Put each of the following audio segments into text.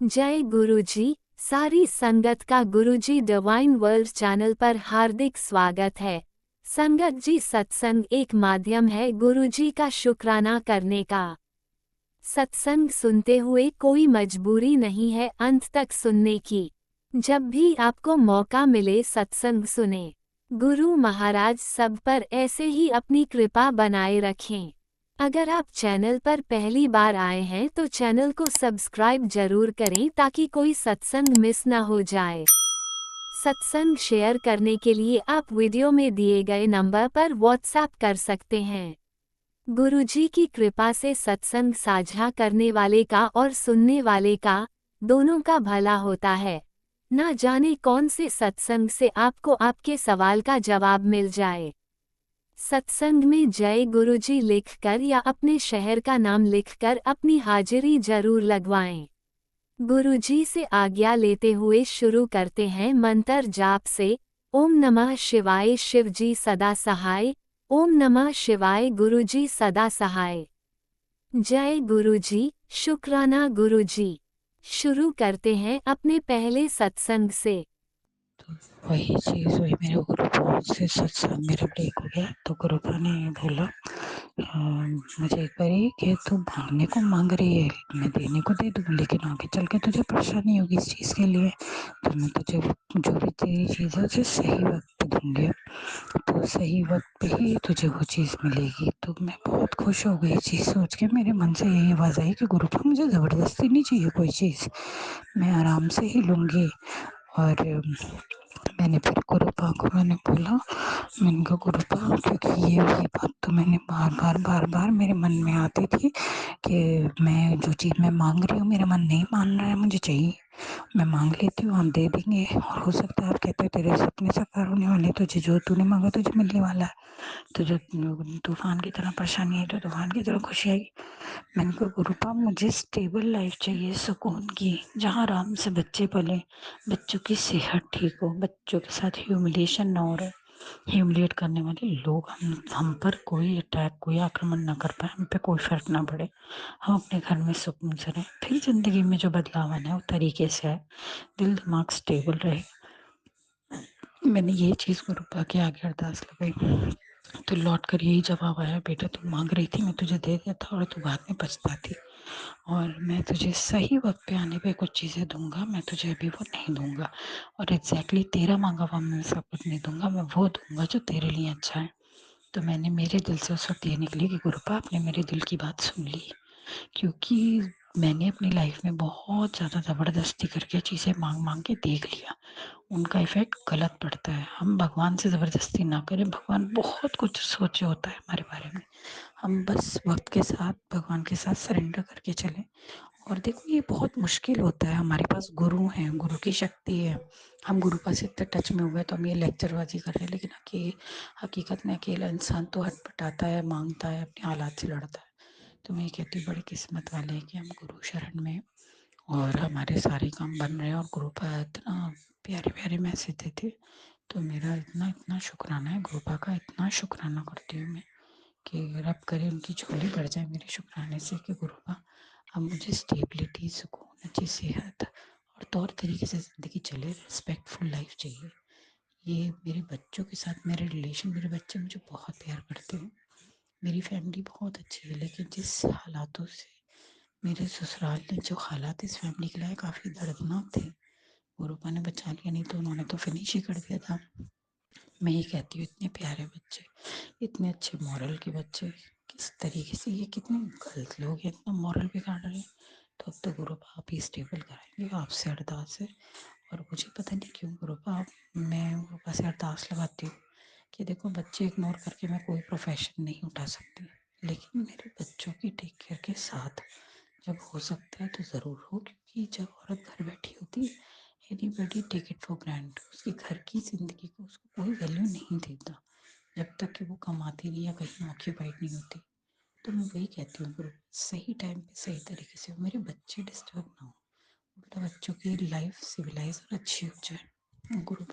जय गुरुजी। सारी संगत का गुरुजी डिवाइन वर्ल्ड चैनल पर हार्दिक स्वागत है। संगत जी, सत्संग एक माध्यम है गुरुजी का शुक्राना करने का। सत्संग सुनते हुए कोई मजबूरी नहीं है अंत तक सुनने की। जब भी आपको मौका मिले सत्संग सुने। गुरु महाराज सब पर ऐसे ही अपनी कृपा बनाए रखें। अगर आप चैनल पर पहली बार आए हैं तो चैनल को सब्सक्राइब जरूर करें ताकि कोई सत्संग मिस ना हो जाए। सत्संग शेयर करने के लिए आप वीडियो में दिए गए नंबर पर व्हाट्सएप कर सकते हैं। गुरुजी की कृपा से सत्संग साझा करने वाले का और सुनने वाले का, दोनों का भला होता है। ना जाने कौन से सत्संग से आपको आपके सवाल का जवाब मिल जाए। सत्संग में जय गुरुजी लिखकर या अपने शहर का नाम लिखकर अपनी हाजिरी जरूर लगवाएं। गुरुजी से आज्ञा लेते हुए शुरू करते हैं मंत्र जाप से। ओम नमः शिवाय, शिवजी सदा सहाय। ओम नमः शिवाय, गुरुजी सदा सहाय। जय गुरुजी, शुक्राना गुरुजी। शुरू करते हैं अपने पहले सत्संग से। तो वही चीज़ हुई मेरे गुरुपा से सत्संग मेरा ब्रेक हो गया। तो गुरुपा ने बोला मुझे एक बारी कि तू मांगने को मांग रही है, मैं देने को दे दूँ, लेकिन आगे चल के तुझे परेशानी होगी इस चीज़ के लिए। तो मैं तुझे जो भी तेरी चीज़ है उसे सही वक्त पे दूँगी, तो सही वक्त पे ही तुझे वो चीज़ मिलेगी। तो मैं बहुत खुश हो गई चीज़ सोच के। मेरे मन से यही आवाज़ आई कि गुरुपा मुझे ज़बरदस्ती नहीं चाहिए कोई चीज़, मैं आराम से ही लूँगी। और मैंने फिर गुरुपा को मैंने बोला, मैंने कहा गुरुपा, क्योंकि ये वही बात तो मैंने बार बार मेरे मन में आती थी कि मैं जो चीज़ मैं मांग रही हूँ मेरा मन नहीं मान रहा है, मुझे चाहिए, मैं मांग लेती हूँ, हम दे देंगे, और हो सकता है आप कहते हो तेरे सपने साकार होने वाले, तुझे जो तूने मांगा तुझे मिलने वाला है। तो जो तूफान की तरह परेशानी है तो तूफान की तरह खुशी आएगी। मैंने कहा गुरुपा, मुझे स्टेबल लाइफ चाहिए, सुकून की, जहाँ आराम से बच्चे पले, बच्चों की सेहत ठीक हो, बच्चों के साथ ह्यूमिलेशन ना हो रहा, ह्यूमिलेट करने वाले लोग हम पर कोई अटैक, कोई आक्रमण ना कर पाए, हम पे कोई फर्क ना पड़े, हम अपने घर में सुकून से रहें। फिर ज़िंदगी में जो बदलाव आना है वो तरीके से है, दिल दिमाग स्टेबल रहे। मैंने ये चीज़ गुरुपा के आगे अरदास लगाई। तो लौट कर यही जवाब आया, बेटा तू मांग रही थी, मैं तुझे दे दिया था और तू बाद में पछताती, और मैं तुझे सही वक्त पे आने पे कुछ चीज़ें दूंगा, मैं तुझे अभी वो नहीं दूंगा, और एग्जैक्टली तेरा मांगा हुआ मैं सब कुछ नहीं दूंगा, मैं वो दूंगा जो तेरे लिए अच्छा है। तो मैंने मेरे दिल से उस वक्त ये निकली कि गुरुपा आपने मेरे दिल की बात सुन ली, क्योंकि मैंने अपनी लाइफ में बहुत ज़्यादा ज़बरदस्ती करके चीज़ें मांग मांग के देख लिया, उनका इफ़ेक्ट गलत पड़ता है। हम भगवान से ज़बरदस्ती ना करें, भगवान बहुत कुछ सोचे होता है हमारे बारे में, हम बस वक्त के साथ भगवान के साथ सरेंडर करके चलें। और देखो ये बहुत मुश्किल होता है, हमारे पास गुरु हैं, गुरु की शक्ति है, हम गुरु पास इतने टच में हुए तो हम ये लेक्चरबाजी कर रहे हैं, लेकिन हकीकत में अकेला इंसान तो हटपटाता है, मांगता है, अपने हालात से लड़ता है। तो मैं ये कहती हूँ बड़ी किस्मत वाले हैं कि हम गुरु शरण में, और हमारे सारे काम बन रहे हैं, और गुरु का इतना प्यारे प्यारे मैसेज देते। तो मेरा इतना इतना शुक्राना है गुरुपा का, इतना शुक्राना करती हूँ मैं कि रब करे उनकी झोली बढ़ जाए मेरे शुक्राने से कि गुरुपा अब मुझे स्टेबिलिटी, सुकून, अच्छी सेहत और तौर तरीके से ज़िंदगी चले, रिस्पेक्टफुल लाइफ चाहिए। ये मेरे बच्चों के साथ मेरे रिलेशन, मेरे बच्चे मुझे बहुत प्यार करते हैं, मेरी फैमिली बहुत अच्छी है, लेकिन जिस हालातों से मेरे ससुराल ने, जो हालात इस फैमिली के लिए काफ़ी दर्दनाक थे, गुरुपा ने बचा लिया, नहीं तो उन्होंने तो फिनिश ही कर दिया था। मैं ये कहती हूँ इतने प्यारे बच्चे, इतने अच्छे मॉरल के बच्चे, किस तरीके से ये कितने गलत लोग हैं, इतना मॉरल बिगाड़ रहे हैं। तो अब तो गुरुपा आप ही स्टेबल कराएंगे, आपसे अरदास है। और मुझे पता नहीं क्यों गुरुपा, मैं गुरुपा से अरदास लगाती हूँ कि देखो बच्चे इग्नोर करके मैं कोई प्रोफेशन नहीं उठा सकती, लेकिन मेरे बच्चों की टेक केयर के साथ जब हो सकता है तो ज़रूर हो, क्योंकि जब औरत घर बैठी होती है, anybody take it for grant, उसके घर की ज़िंदगी को उसको कोई वैल्यू नहीं देता जब तक कि वो कमाती नहीं या कहीं ऑक्यूपाइड नहीं होती। तो मैं वही कहती हूँ गुरु, सही टाइम पे सही तरीके से मेरे बच्चे डिस्टर्ब ना हो, उल्टा बच्चों की लाइफ सिविलाइज और अच्छी हो जाए। गुरु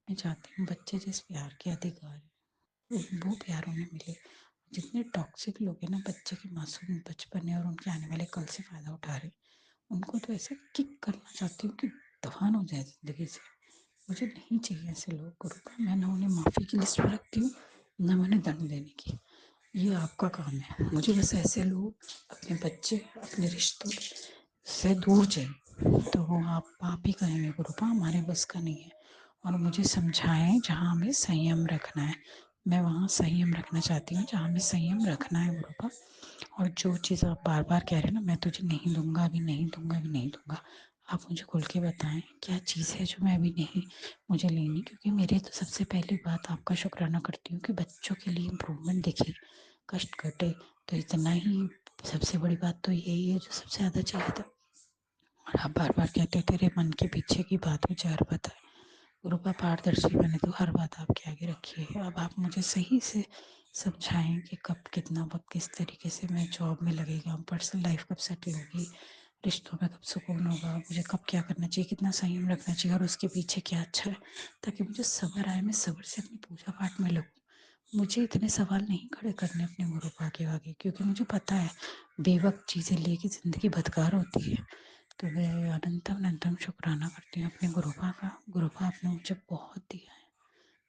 मैं चाहती हूँ बच्चे जिस प्यार के अधिकार है वो प्यार उन्हें मिले। जितने टॉक्सिक लोग हैं ना, बच्चे के मासूम बचपन है और उनके आने वाले कल से फ़ायदा उठा रहे हैं, उनको तो ऐसे किक करना चाहती हूँ कि दफन हो जाए ज़िंदगी से। मुझे नहीं चाहिए ऐसे लोग गुरुपा। मैं ना उन्हें माफ़ी की लिस्ट में रखती हूँ, ना मैं उन्हें दंड देने की। ये आपका काम है। मुझे बस ऐसे लोग अपने बच्चे, अपने रिश्तों से दूर जाएँ, तो वो आप ही करेंगे गुरुपा, हमारे बस का नहीं है। और मुझे समझाएँ जहाँ हमें संयम रखना है। मैं वहाँ संयम रखना चाहती हूँ जहाँ हमें संयम रखना है गुरुपा। और जो चीज़ आप बार-बार कह रहे हैं ना, मैं तुझे नहीं दूँगा, अभी नहीं दूँगा, अभी नहीं दूँगा। आप मुझे खुल के बताएँ क्या चीज़ है जो मैं अभी नहीं मुझे लेनी? क्योंकि मेरी तो सबसे पहली बात आपका शुक्राना करती हूँ कि बच्चों के लिए इम्प्रूवमेंट दिखे, कष्ट कटे, तो इतना ही सबसे बड़ी बात तो यही है जो सबसे ज़्यादा चाहिए था। और आप बार-बार कहते हो तेरे मन के पीछे की बात मुझे हर पता है। गुरुपा पारदर्शी मैंने तो हर बात आपके आगे रखी है। अब आप मुझे सही से समझाएँ कि कब कितना वक़्त किस तरीके से मैं जॉब में लगेगा, पर्सनल लाइफ़ कब सेटल होगी, रिश्तों में कब सुकून होगा, मुझे कब क्या करना चाहिए, कितना संयम रखना चाहिए और उसके पीछे क्या अच्छा है, ताकि मुझे सब्र आए, मैं सब्र से अपनी पूजा पाठ में लगूँ। मुझे इतने सवाल नहीं खड़े करने अपने गुरुपा के आगे, क्योंकि मुझे पता है बेवक़्त चीज़ें लेके ज़िंदगी बदकार होती है। तो मैं अनंतम अनंतम शुक्राना करती हूँ अपने गुरुपा का। गुरुपा आपने मुझे बहुत दिया है।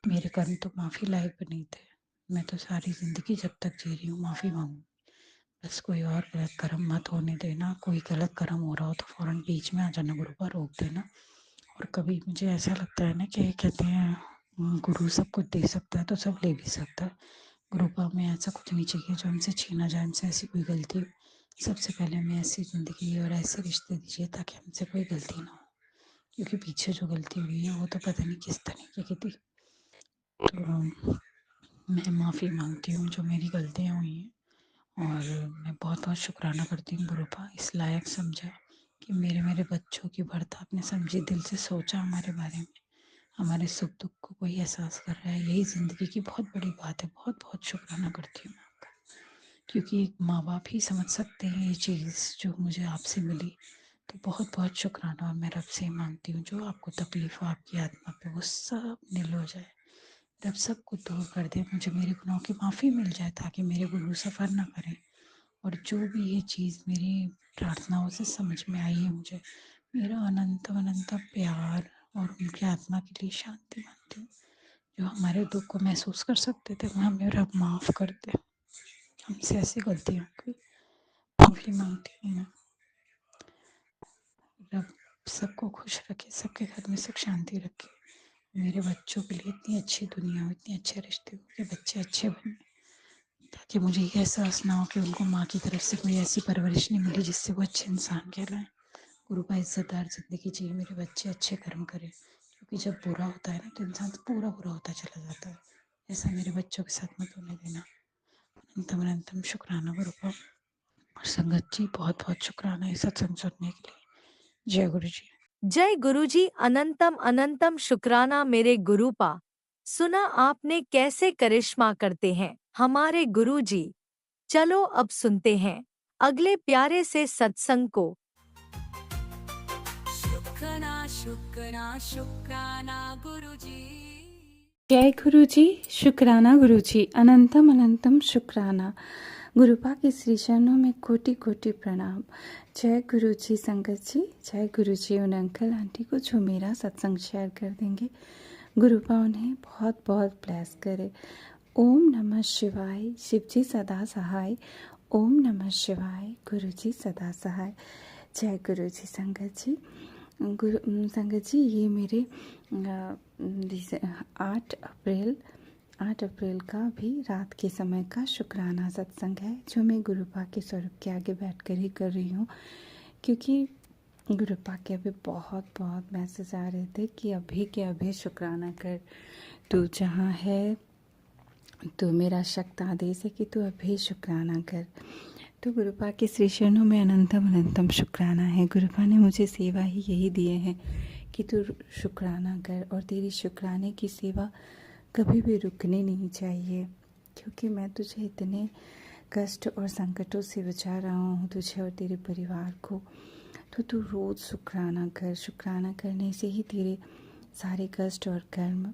मेरे कर्म तो माफ़ी लायक भी नहीं थे। मैं तो सारी ज़िंदगी जब तक जी रही हूँ माफ़ी माँगूँ। बस कोई और गलत कर्म मत होने देना। कोई गलत कर्म हो रहा हो तो फ़ौरन बीच में आ जाना गुरुपा, रोक देना। और कभी मुझे ऐसा लगता है ना कि कहते हैं गुरु सब कुछ दे सकता है तो सब ले भी सकता है। गुरुपा में ऐसा कुछ नहीं चाहिए जो हमसे छीना जाए, हमसे ऐसी कोई गलती हो। सबसे पहले हमें ऐसी ज़िंदगी और ऐसे रिश्ते दीजिए ताकि हमसे कोई गलती ना हो, क्योंकि पीछे जो गलती हुई है वो तो पता नहीं किस तरीके की थी। तो मैं माफ़ी माँगती हूँ जो मेरी गलतियाँ हुई हैं। और मैं बहुत बहुत शुक्राना करती हूँ गुरुपा, इस लायक समझा कि मेरे बच्चों की बढ़ता आपने समझी, दिल से सोचा हमारे बारे में, हमारे सुख दुख को कोई एहसास कर रहा है। यही ज़िंदगी की बहुत बड़ी बात है। बहुत बहुत शुक्राना करती हूँ मैं आपका, क्योंकि एक माँ बाप ही समझ सकते हैं ये चीज़ जो मुझे आपसे मिली। तो बहुत बहुत शुक्राना। और मैं रब से मांगती हूँ जो आपको तकलीफ़ हो आपकी आत्मा पे वो सब नील हो जाए, रब सब कुछ दूर कर दे, मुझे मेरे गुनाहों की माफ़ी मिल जाए ताकि मेरे गुरु सफ़र ना करें। और जो भी ये चीज़ मेरी प्रार्थनाओं से समझ में आई है, मुझे मेरा अनंत अनंत प्यार और उनकी आत्मा के लिए शांति मांगती हूँ। जो हमारे दुख को महसूस कर सकते थे वह हमें रब माफ़ कर दे। हमसे ऐसी गलतियों की माफ़ी मांगती हूँ मैं। रब सबको खुश रखे, सबके घर में सुख शांति रखे। मेरे बच्चों के लिए इतनी अच्छी दुनिया हो, इतने अच्छे रिश्ते हो कि बच्चे अच्छे बने, ताकि मुझे ये एहसास ना हो कि उनको माँ की तरफ से कोई ऐसी परवरिश नहीं मिली जिससे वो अच्छे इंसान कहलाएं। गुरुपा इज़्ज़तदार ज़िंदगी चाहिए, मेरे बच्चे अच्छे कर्म करें, क्योंकि जब बुरा होता है ना तो इंसान पूरा बुरा होता चला जाता है। ऐसा मेरे बच्चों के साथ मत होने देना। अनंतम अनंतम शुक्राना गुरुपा। और संगत जी बहुत बहुत शुक्राना ये सत्संग सुनने के लिए। जय गुरु जी। जय गुरुजी। अनंतम अनंतम शुक्राना मेरे गुरुपा। सुना आपने कैसे करिश्मा करते हैं हमारे गुरुजी। चलो अब सुनते हैं अगले प्यारे से सत्संग को। शुक्राना शुक्राना शुक्राना गुरुजी। जय गुरु जी। शुक्राना गुरु जी। अनंतम अनंतम शुक्राना। गुरुपा के श्री चरणों में कोटि कोटि प्रणाम। जय गुरु जी संगत जी। जय गुरु जी उन अंकल आंटी को जो मेरा सत्संग शेयर कर देंगे। गुरुपा उन्हें बहुत बहुत ब्लेस करे। ओम नमः शिवाय। शिव जी सदा सहाय। ओम नमः शिवाय। गुरु जी सदा सहाय। जय गुरु जी संगत जी। संगत जी ये मेरे 8 अप्रैल का भी रात के समय का शुक्राना सत्संग है, जो मैं गुरुपा के स्वरूप के आगे बैठकर ही कर रही हूँ, क्योंकि गुरुपा के अभी बहुत बहुत मैसेज आ रहे थे कि अभी के अभी शुक्राना कर, तू जहाँ है तो मेरा शक्त आदेश है कि तू अभी शुक्राना कर। तो गुरुपा के श्री चरणों में अनंतम अनंतम शुक्राना है। गुरुपा ने मुझे सेवा ही यही दिए हैं कि तू शुक्राना कर, और तेरी शुक्राने की सेवा कभी भी रुकनी नहीं चाहिए, क्योंकि मैं तुझे इतने कष्ट और संकटों से बचा रहा हूँ, तुझे और तेरे परिवार को। तो तू रोज़ शुक्राना कर। शुक्राना करने से ही तेरे सारे कष्ट और कर्म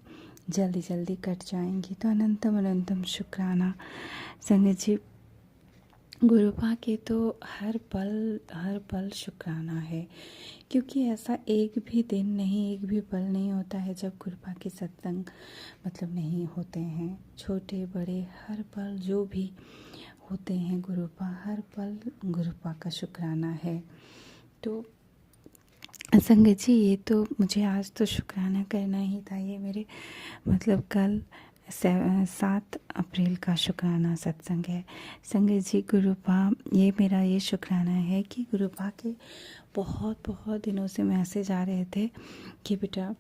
जल्दी जल्दी कट जाएंगे। तो अनंतम अनंतम शुक्राना। संगत जी गुरुपा के तो हर पल शुक्राना है, क्योंकि ऐसा एक भी दिन नहीं, एक भी पल नहीं होता है जब गुरुपा के सत्संग मतलब नहीं होते हैं। छोटे बड़े हर पल जो भी होते हैं गुरुपा, हर पल गुरुपा का शुक्राना है। तो संगत जी, ये तो मुझे आज तो शुक्राना करना ही था। ये मेरे मतलब कल 7 अप्रैल का शुक्राना सत्संग है। संगत जी, गुरुपा ये मेरा ये शुक्राना है कि गुरुपा के बहुत बहुत दिनों से मैसेज आ रहे थे कि बेटा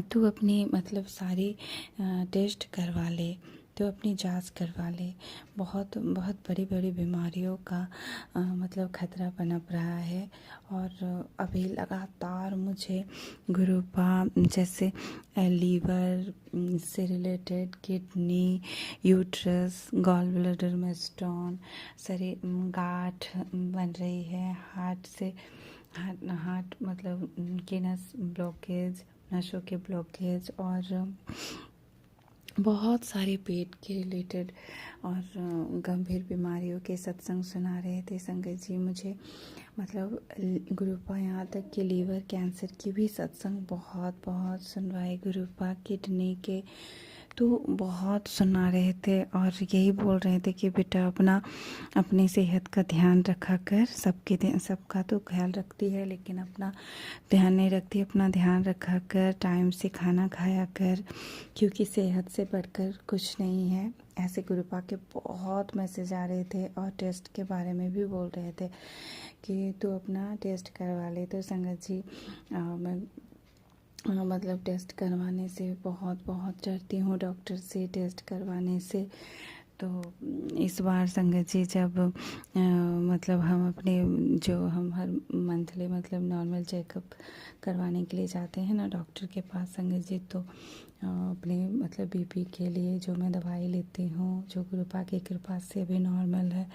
तू अपनी मतलब सारी टेस्ट करवा ले, तो अपनी जांच करवा ले। बहुत बहुत बड़ी बड़ी बीमारियों का मतलब खतरा पनप रहा है। और अभी लगातार मुझे गुरुपा जैसे लीवर से related, kidney, uterus, gall bladder में स्टोन, शरीर गांठ बन रही है, हार्ट मतलब की नस ब्लॉकेज, नसों के ब्लॉकेज, और बहुत सारे पेट के रिलेटेड और गंभीर बीमारियों के सत्संग सुना रहे थे संगत जी मुझे। मतलब गुरुपा यहाँ तक कि लीवर कैंसर की भी सत्संग बहुत बहुत सुनवाए गुरुपा, किडनी के तो बहुत सुना रहे थे। और यही बोल रहे थे कि बेटा अपनी सेहत का ध्यान रखा कर। सबका तो ख्याल रखती है, लेकिन अपना ध्यान नहीं रखती। अपना ध्यान रखा कर, टाइम से खाना खाया कर, क्योंकि सेहत से बढ़कर कुछ नहीं है। ऐसे गुरुपा के बहुत मैसेज आ रहे थे, और टेस्ट के बारे में भी बोल रहे थे कि तू अपना टेस्ट करवा ले। तो संगत जी मैं मतलब टेस्ट करवाने से बहुत बहुत डरती हूँ, डॉक्टर से टेस्ट करवाने से। तो इस बार संगत जी जब मतलब हम हर मंथली मतलब नॉर्मल चेकअप करवाने के लिए जाते हैं ना डॉक्टर के पास संगत जी, तो अपने मतलब बीपी के लिए जो मैं दवाई लेती हूँ, जो गुरुपा की कृपा से अभी नॉर्मल है।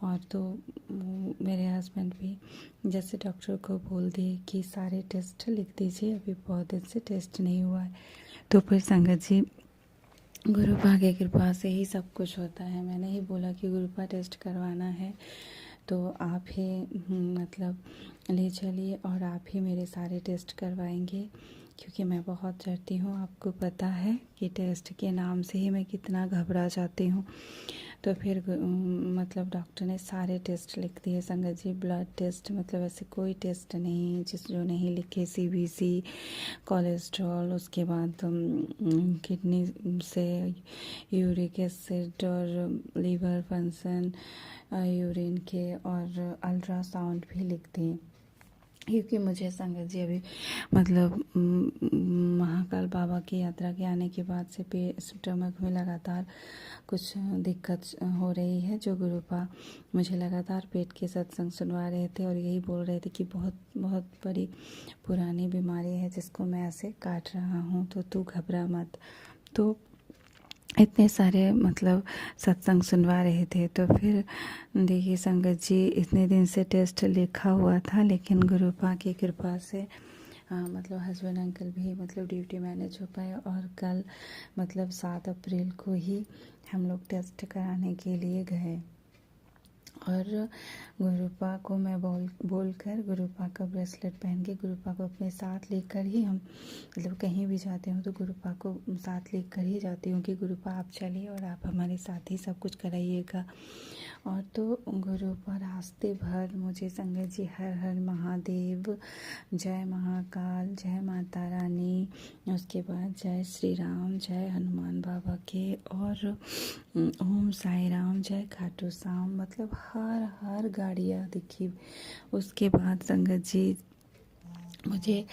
और तो मेरे हस्बैंड भी जैसे डॉक्टर को बोल दिए कि सारे टेस्ट लिख दीजिए, अभी बहुत दिन से टेस्ट नहीं हुआ है। तो फिर संगत जी गुरुपा की कृपा से ही सब कुछ होता है। मैंने ही बोला कि गुरुपा टेस्ट करवाना है, तो आप ही मतलब ले चलिए और आप ही मेरे सारे टेस्ट करवाएंगे, क्योंकि मैं बहुत डरती हूँ। आपको पता है कि टेस्ट के नाम से ही मैं कितना घबरा जाती हूँ। तो फिर मतलब डॉक्टर ने सारे टेस्ट लिख दिए संगत जी। ब्लड टेस्ट मतलब ऐसे कोई टेस्ट नहीं जो नहीं लिखे, CBC, कोलेस्ट्रॉल, उसके बाद किडनी से यूरिक एसिड और लिवर फंक्शन, यूरिन के, और अल्ट्रासाउंड भी लिख दिए। क्योंकि मुझे संगत जी अभी मतलब महाकाल बाबा की यात्रा के आने के बाद से स्टमक में लगातार कुछ दिक्कत हो रही है, जो गुरुपा मुझे लगातार पेट के सत्संग सुनवा रहे थे और यही बोल रहे थे कि बहुत बहुत बड़ी पुरानी बीमारी है जिसको मैं ऐसे काट रहा हूँ, तो तू घबरा मत। तो इतने सारे मतलब सत्संग सुनवा रहे थे। तो फिर देखिए संगत जी, इतने दिन से टेस्ट लिखा हुआ था, लेकिन गुरुपा की कृपा से मतलब हस्बैंड अंकल भी मतलब ड्यूटी मैनेज हो पाए, और कल मतलब 7 अप्रैल को ही हम लोग टेस्ट कराने के लिए गए। और गुरुपा को मैं बोलकर गुरुपा का ब्रेसलेट पहन के गुरुपा को अपने साथ लेकर ही हम मतलब कहीं भी जाते हूँ तो गुरुपा को साथ लेकर ही जाती हूँ कि गुरुपा आप चलिए और आप हमारे साथ ही सब कुछ कराइएगा। और तो गुरुपा रास्ते भर मुझे संगत जी हर हर महादेव, जय महाकाल, जय माता रानी, उसके बाद जय श्री राम, जय हनुमान बाबा के, और ओम साई राम, जय खाटू श्याम, मतलब हर गाड़ियाँ दिखी। उसके बाद संगत जी मुझे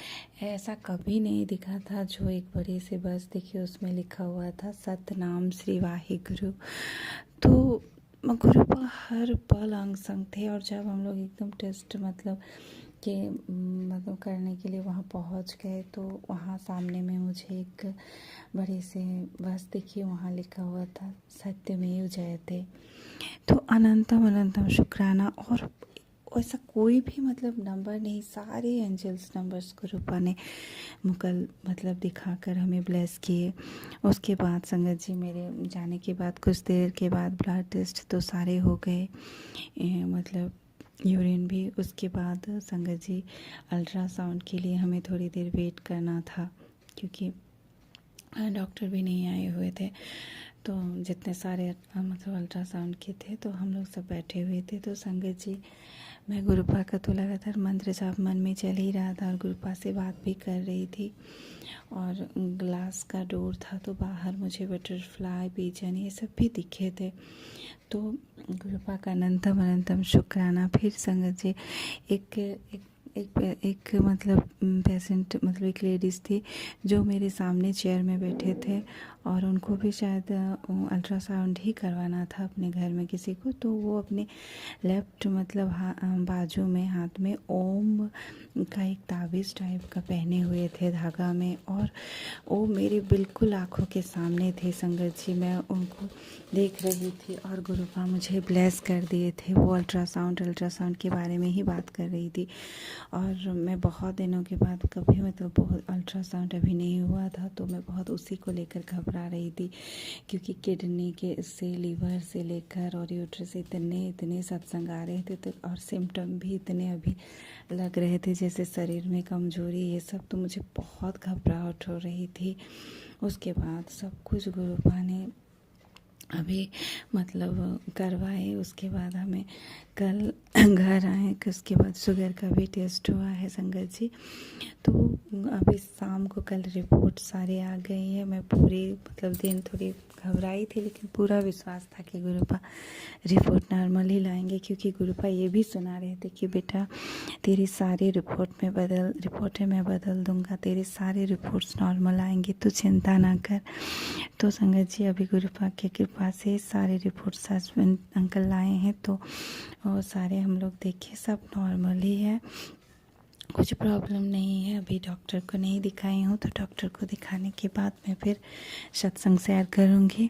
ऐसा कभी नहीं दिखा था जो एक बड़ी सी बस दिखी, उसमें लिखा हुआ था सतनाम श्री वाहिगुरु। तो गुरुपा हर पल अंग संग थे। और जब हम लोग एकदम टेस्ट मतलब के मतलब करने के लिए वहाँ पहुँच गए, तो वहाँ सामने में मुझे एक बड़ी सी बस दिखी, वहाँ लिखा हुआ था सत्यमेव जयते। तो अनंतम अनंतम शुक्राना। और ऐसा कोई भी मतलब नंबर नहीं, सारे एंजल्स नंबर्स को रूपा ने मतलब दिखाकर हमें ब्लेस किए। उसके बाद संगत जी मेरे जाने के बाद कुछ देर के बाद ब्लड टेस्ट तो सारे हो गए, मतलब यूरिन भी। उसके बाद संगत जी अल्ट्रासाउंड के लिए हमें थोड़ी देर वेट करना था, क्योंकि डॉक्टर भी नहीं आए हुए थे। तो जितने सारे मतलब अल्ट्रासाउंड के थे तो हम लोग सब बैठे हुए थे। तो संगत जी मैं गुरुपा का तो लगातार मंत्र जाप मन में चल ही रहा था और गुरुपा से बात भी कर रही थी। और ग्लास का डोर था तो बाहर मुझे बटरफ्लाई, पिजन ये सब भी दिखे थे। तो गुरुपा का अनंतम अनंतम शुक्राना। फिर संगत जी एक मतलब पेशेंट, मतलब एक लेडीज़ थी जो मेरे सामने चेयर में बैठे थे और उनको भी शायद अल्ट्रासाउंड ही करवाना था अपने घर में किसी को। तो वो अपने लेफ्ट मतलब बाजू में हाथ में ओम का एक ताबीज़ टाइप का पहने हुए थे धागा में, और वो मेरे बिल्कुल आँखों के सामने थे संगत जी। मैं उनको देख रही थी और गुरुपा मुझे ब्लेस कर दिए थे। वो अल्ट्रासाउंड के बारे में ही बात कर रही थी। और मैं बहुत दिनों के बाद कभी मतलब बहुत अल्ट्रासाउंड अभी नहीं हुआ था, तो मैं बहुत उसी को लेकर घबरा रही थी, क्योंकि किडनी के से लीवर से लेकर और यूट्रस से इतने सत्संग आ रहे थे। तो और सिम्टम भी इतने अभी लग रहे थे जैसे शरीर में कमजोरी, ये सब। तो मुझे बहुत घबराहट हो रही थी। उसके बाद सब कुछ गुरुपा ने अभी मतलब करवाए। उसके बाद हमें कल घर आए कि उसके बाद शुगर का भी टेस्ट हुआ है संगत जी। तो अभी शाम को कल रिपोर्ट सारे आ गई है। मैं पूरे मतलब दिन थोड़ी घबराई थी, लेकिन पूरा विश्वास था कि गुरुपा रिपोर्ट नॉर्मल ही लाएंगे, क्योंकि गुरुपा ये भी सुना रहे थे कि बेटा तेरी सारी रिपोर्टें मैं बदल दूंगा, तेरे सारे रिपोर्ट्स नॉर्मल आएंगे, तू चिंता ना कर। तो संगत जी अभी गुरुपा की कृपा से सारे रिपोर्ट्स हस्बैंड अंकल लाए हैं, तो और सारे हम लोग देखे सब नॉर्मल ही है, कुछ प्रॉब्लम नहीं है। अभी डॉक्टर को नहीं दिखाई हूँ, तो डॉक्टर को दिखाने के बाद मैं फिर सत्संग शेयर करूँगी।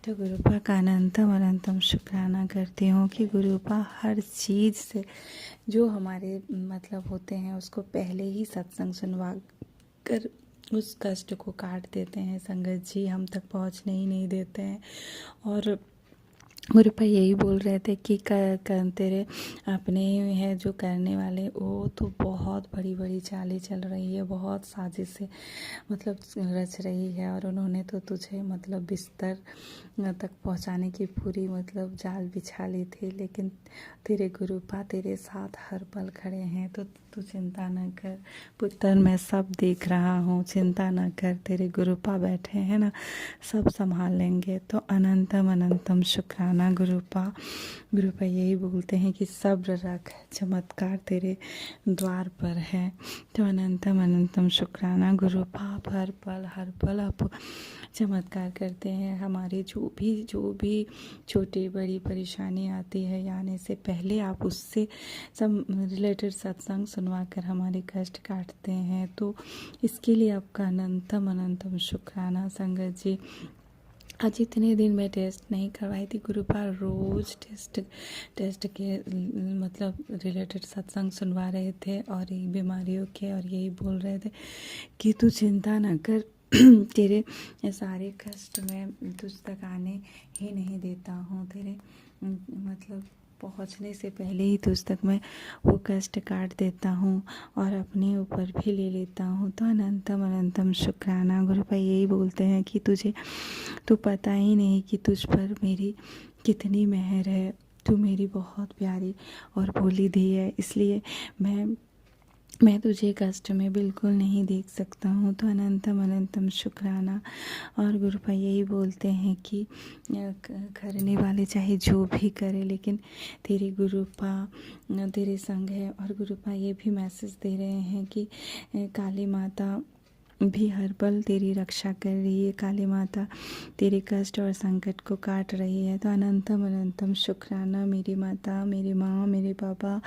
तो गुरुपा का अनंतम शुक्राना करती हूँ कि गुरुपा हर चीज़ से जो हमारे मतलब होते हैं उसको पहले ही सत्संग सुनवा कर उस कष्ट को काट देते हैं संगत जी, हम तक पहुँचने ही नहीं देते हैं। और गुरुपा यही बोल रहे थे कि तेरे अपने हैं जो करने वाले, वो तो बहुत बड़ी चालें चल रही है, बहुत साजिश से मतलब रच रही है, और उन्होंने तो तुझे मतलब बिस्तर तक पहुंचाने की पूरी मतलब जाल बिछा ली थी। लेकिन तेरे गुरुपा तेरे साथ हर पल खड़े हैं, तो तू चिंता न कर पुत्र, मैं सब देख रहा हूँ, चिंता न कर, तेरे गुरुपा बैठे हैं ना, सब संभाल लेंगे। तो अनंतम शुक्राना गुरुपा यही बोलते हैं कि सब्र रख, चमत्कार तेरे द्वार पर है। तो अनंतम शुक्राना गुरुपा, हर पल आप चमत्कार करते हैं। हमारी जो भी छोटी बड़ी परेशानी आती है, या आने से पहले आप उससे सब रिलेटेड सत्संग सुनवा कर हमारे कष्ट काटते हैं। तो इसके लिए आपका अनंतम शुक्राना संगत जी। आज इतने दिन मैं टेस्ट नहीं करवाई थी, गुरुपा रोज़ टेस्ट के मतलब रिलेटेड सत्संग सुनवा रहे थे और बीमारियों के, और यही बोल रहे थे कि तू चिंता ना कर, तेरे सारे कष्ट मैं तुझ तक आने ही नहीं देता हूँ, तेरे मतलब पहुँचने से पहले ही तुझ तक मैं वो कष्ट काट देता हूँ और अपने ऊपर भी ले लेता हूँ। तो अनंतम शुक्राना गुरुपा यही बोलते हैं कि तू पता ही नहीं कि तुझ पर मेरी कितनी मेहर है, तू मेरी बहुत प्यारी और भोली धी है, इसलिए मैं तुझे कष्ट में बिल्कुल नहीं देख सकता हूँ। तो अनंतम शुक्राना। और गुरुपा यही बोलते हैं कि करने वाले चाहे जो भी करे, लेकिन तेरी गुरुपा तेरे संग है। और गुरुपा ये भी मैसेज दे रहे हैं कि काली माता भी हर पल तेरी रक्षा कर रही है। काली माता तेरे कष्ट और संकट को काट रही है। तो अनंतम अनंतम शुक्राना मेरी माता, मेरी माँ, मेरे पापा,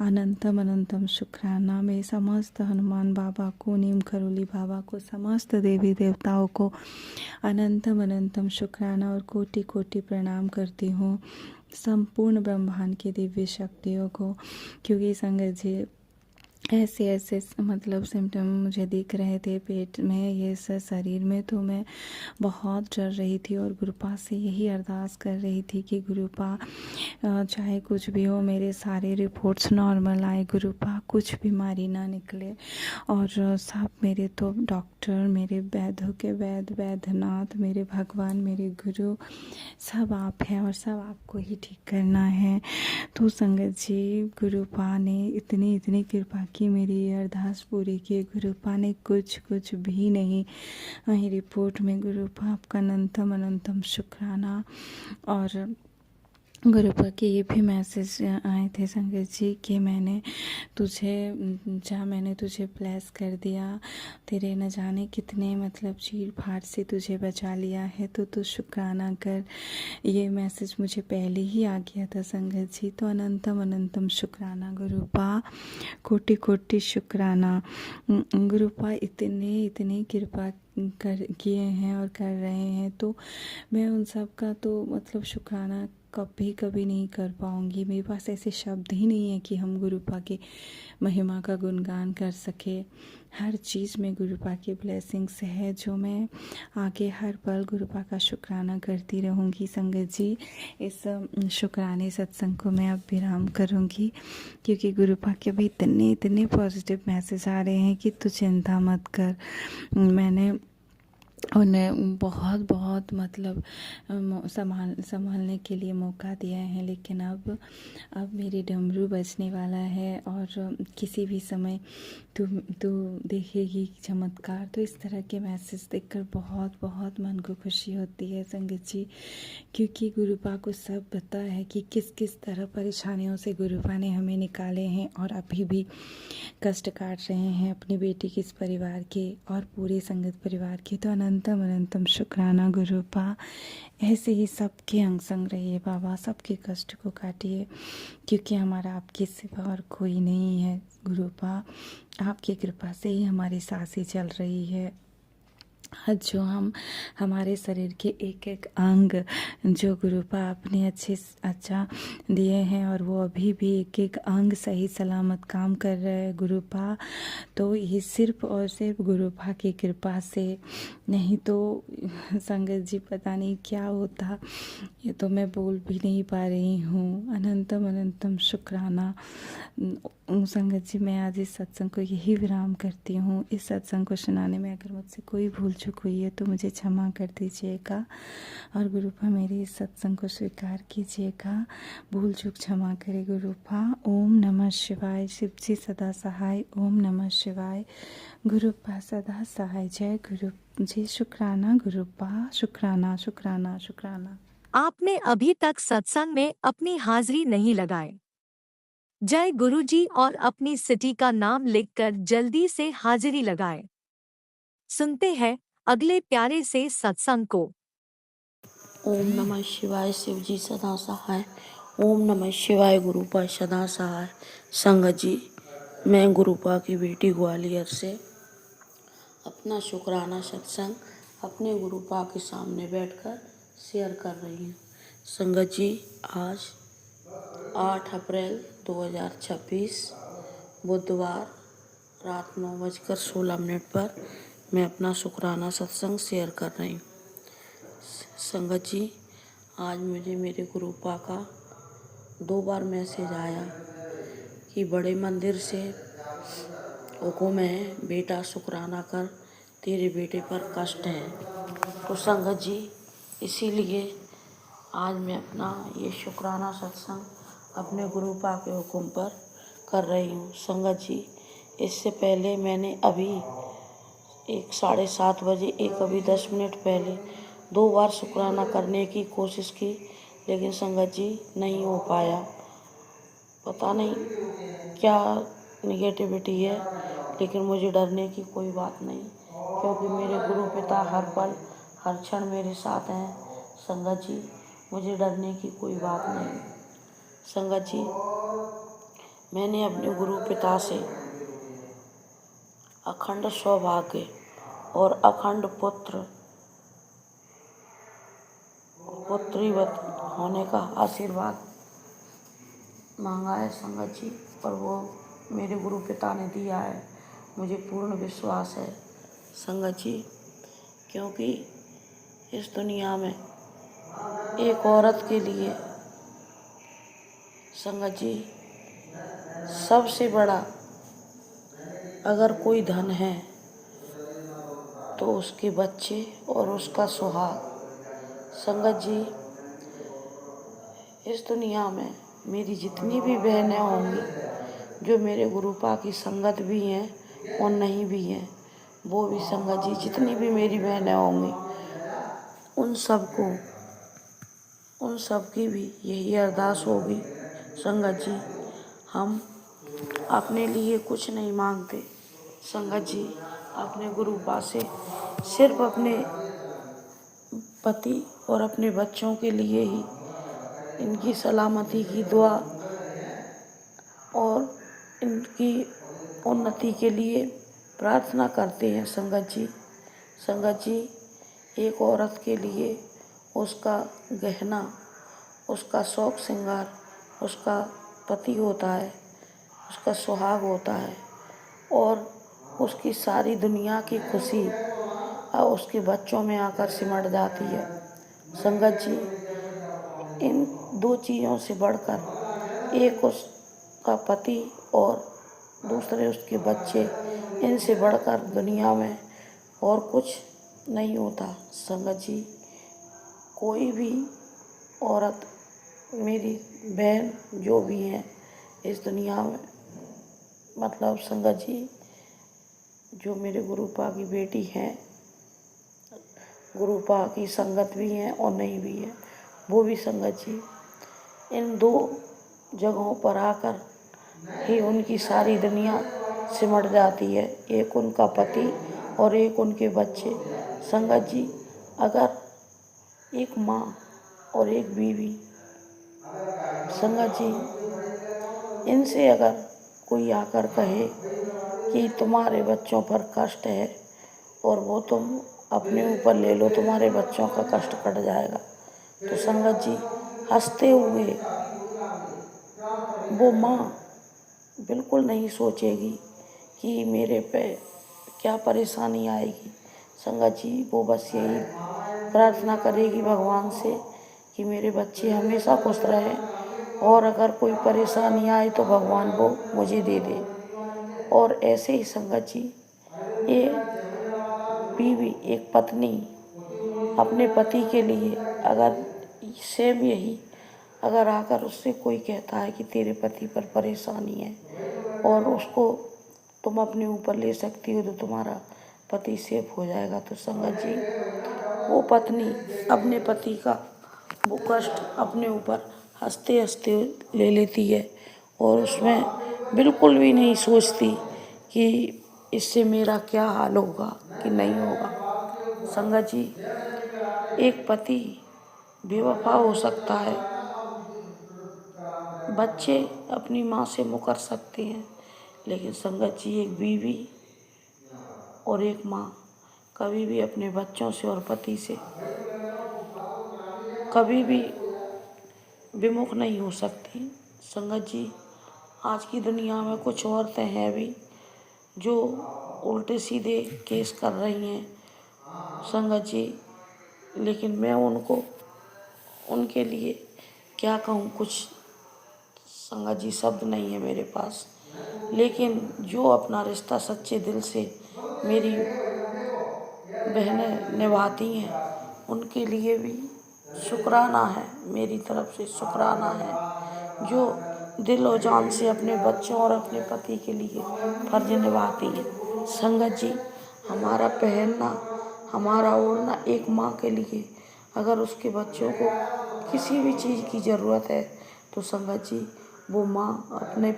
अनंतम अनंतम शुक्राना मेरे समस्त हनुमान बाबा को, नीम खरोली बाबा को, समस्त देवी देवताओं को अनंतम अनंतम शुक्राना और कोटि कोटि प्रणाम करती हूँ संपूर्ण ब्रह्मांड की दिव्य शक्तियों को। क्योंकि संगत जी ऐसे ऐसे मतलब सिम्टम मुझे दिख रहे थे पेट में, ये शरीर में, तो मैं बहुत डर रही थी और गुरुपा से यही अरदास कर रही थी कि गुरुपा चाहे कुछ भी हो मेरे सारे रिपोर्ट्स नॉर्मल आए, गुरुपा कुछ बीमारी ना निकले। और सब मेरे तो डॉक्टर, मेरे वैद्यों के वैद्य, वैद्यनाथ, मेरे भगवान, मेरे गुरु सब आप हैं और सब आपको ही ठीक करना है। तो संगत जी गुरुपा ने इतनी इतनी कृपा की, मेरी ये अरदास पूरी की। गुरुपा ने कुछ भी नहीं वही रिपोर्ट में। गुरुपा आपका अनंतम अनंतम शुक्राना। और गुरुपा के ये भी मैसेज आए थे संगत जी कि मैंने तुझे ब्लेस कर दिया, तेरे न जाने कितने मतलब चीर फाड़ से तुझे बचा लिया है, तो तू शुक्राना कर। ये मैसेज मुझे पहले ही आ गया था संगत जी। तो अनंतम अनंतम शुक्राना गुरुपा, कोटि कोटि शुक्राना। गुरुपा इतने कृपा किए हैं और कर रहे हैं, तो मैं उन सब का तो मतलब शुक्राना कभी नहीं कर पाऊँगी। मेरे पास ऐसे शब्द ही नहीं है कि हम गुरुपा के महिमा का गुणगान कर सके। हर चीज़ में गुरुपा की ब्लेसिंग्स है, जो मैं आगे हर पल गुरुपा का शुक्राना करती रहूँगी। संगत जी इस शुक्राने सत्संग को मैं अब विराम करूँगी, क्योंकि गुरुपा के भी इतने पॉजिटिव मैसेज आ रहे हैं कि तू चिंता मत कर। मैंने उन्हें बहुत मतलब संभालने के लिए मौका दिया है, लेकिन अब मेरी डमरू बजने वाला है और किसी भी समय तू देखेगी चमत्कार। तो इस तरह के मैसेज देखकर बहुत मन को खुशी होती है संगत जी, क्योंकि गुरुपा को सब पता है कि किस तरह परेशानियों से गुरुपा ने हमें निकाले हैं और अभी भी कष्ट काट रहे हैं अपनी बेटी के, इस परिवार के और पूरे संगत परिवार के। तो अनंतम अनंतम शुक्राना गुरुपा, ऐसे ही सबके अंग संग रहिए बाबा, सबके कष्ट को काटिए, क्योंकि हमारा आपके सिवा और कोई नहीं है गुरुपा। आपकी कृपा से ही हमारी सांसें चल रही है। आज जो हमारे शरीर के एक एक अंग जो गुरुपा आपने अच्छा दिए हैं, और वो अभी भी एक एक अंग सही सलामत काम कर रहे हैं गुरुपा, तो ये सिर्फ और सिर्फ गुरुपा की कृपा से, नहीं तो संगत जी पता नहीं क्या होता। ये तो मैं बोल भी नहीं पा रही हूँ। अनंतम अनंतम शुक्राना संगत जी। मैं आज इस सत्संग को यही विराम करती हूँ। इस सत्संग को सुनाने में अगर मुझसे कोई भूल चूक हुई है तो मुझे क्षमा कर दीजिएगा, और गुरुपा मेरे इस सत्संग को स्वीकार कीजिएगा। भूल चूक क्षमा करे गुरुपा। ओम नमः शिवाय। शिव जी सदा सहाय। ओम नमः शिवाय। गुरुपा सदा सहाय। जय गुरु जी। शुक्राना गुरुपा। शुक्राना शुक्राना शुक्राना। आपने अभी तक सत्संग में अपनी हाजिरी नहीं लगाए। जय गुरुजी और अपनी सिटी का नाम लिखकर जल्दी से हाजिरी लगाएं। सुनते हैं अगले प्यारे से सत्संग को। ओम नमः शिवाय। शिव जी सदा सहाय। ओम नमः शिवाय। गुरुपा सदा सहाय। संगत जी, मैं गुरुपा की बेटी ग्वालियर से अपना शुक्राना सत्संग अपने गुरुपा के सामने बैठकर शेयर कर रही हूँ। संगत जी, आज 8 अप्रैल 2026 बुधवार रात 9:16 पर मैं अपना शुक्राना सत्संग शेयर कर रही हूँ। संगत जी, आज मुझे मेरे गुरुपा का 2 बार मैसेज आया कि बड़े मंदिर से हुक्म है, बेटा शुक्राना कर, तेरे बेटे पर कष्ट है। तो संगत जी, इसीलिए आज मैं अपना ये शुक्राना सत्संग अपने गुरुपा के हुक्म पर कर रही हूँ। संगत जी, इससे पहले मैंने अभी 7:30 बजे अभी 10 मिनट पहले 2 बार शुक्राना करने की कोशिश की, लेकिन संगत जी नहीं हो पाया। पता नहीं क्या निगेटिविटी है, लेकिन मुझे डरने की कोई बात नहीं, क्योंकि मेरे गुरु पिता हर पल हर क्षण मेरे साथ हैं। संगत जी, मुझे डरने की कोई बात नहीं। संगत जी, मैंने अपने गुरु पिता से अखंड सौभाग्य और अखंड पुत्रीवत होने का आशीर्वाद मांगा है संगत जी, और वो मेरे गुरु पिता ने दिया है। मुझे पूर्ण विश्वास है संगत जी, क्योंकि इस दुनिया में एक औरत के लिए संगत जी सबसे बड़ा अगर कोई धन है तो उसके बच्चे और उसका सुहाग। संगत जी, इस दुनिया में मेरी जितनी भी बहनें होंगी जो मेरे गुरुपा की संगत भी हैं और नहीं भी हैं, वो भी संगत जी जितनी भी मेरी बहनें होंगी उन सब की भी यही अरदास होगी। संगत जी, हम अपने लिए कुछ नहीं मांगते संगत जी, अपने गुरुपा से सिर्फ अपने पति और अपने बच्चों के लिए ही इनकी सलामती की दुआ और इनकी उन्नति के लिए प्रार्थना करते हैं संगत जी। संगत जी, एक औरत के लिए उसका गहना, उसका शौक श्रृंगार, उसका पति होता है, उसका सुहाग होता है, और उसकी सारी दुनिया की खुशी और उसके बच्चों में आकर सिमट जाती है। संगत जी, इन दो चीज़ों से बढ़कर एक उसका पति और दूसरे उसके बच्चे, इनसे बढ़कर दुनिया में और कुछ नहीं होता। संगत जी, कोई भी औरत, मेरी बहन जो भी हैं इस दुनिया में, मतलब संगत जी जो मेरे गुरुपा की बेटी हैं, गुरुपा की संगत भी हैं और नहीं भी हैं, वो भी संगत जी इन दो जगहों पर आकर ही उनकी सारी दुनिया सिमट जाती है। एक उनका पति और एक उनके बच्चे। संगत जी, अगर एक माँ और एक बीवी, संगत जी इनसे अगर कोई आकर कहे कि तुम्हारे बच्चों पर कष्ट है और वो तुम अपने ऊपर ले लो, तुम्हारे बच्चों का कष्ट कट जाएगा, तो संगत जी हंसते हुए वो माँ बिल्कुल नहीं सोचेगी कि मेरे पे क्या परेशानी आएगी। संगत जी, वो बस यही प्रार्थना करेगी भगवान से कि मेरे बच्चे हमेशा खुश रहें, और अगर कोई परेशानी आए तो भगवान वो मुझे दे दे। और ऐसे ही संगत जी, ये बीवी, एक पत्नी अपने पति के लिए अगर सेम यही अगर आकर उससे कोई कहता है कि तेरे पति पर परेशानी है और उसको तुम अपने ऊपर ले सकती हो तो तुम्हारा पति सेफ हो जाएगा, तो संगत जी वो पत्नी अपने पति का वो कष्ट अपने ऊपर हंसते हंसते ले लेती है, और उसमें बिल्कुल भी नहीं सोचती कि इससे मेरा क्या हाल होगा कि नहीं होगा। संगत जी, एक पति बेवफा हो सकता है, बच्चे अपनी माँ से मुकर सकते हैं, लेकिन संगत जी एक बीवी और एक माँ कभी भी अपने बच्चों से और पति से कभी भी विमुख नहीं हो सकती। संगत जी, आज की दुनिया में कुछ औरतें हैं भी जो उल्टे सीधे केस कर रही हैं संगत जी, लेकिन मैं उनके लिए क्या कहूँ, कुछ संगत जी शब्द नहीं है मेरे पास। लेकिन जो अपना रिश्ता सच्चे दिल से मेरी बहनें निभाती हैं, उनके लिए भी शुक्राना है, मेरी तरफ से शुक्राना है, जो दिल और जान से अपने बच्चों और अपने पति के लिए फर्ज निभाती हैं। संगत जी, हमारा पहनना, हमारा ओढ़ना एक माँ के लिए, अगर उसके बच्चों को किसी भी चीज़ की ज़रूरत है तो संगत जी वो माँ अपने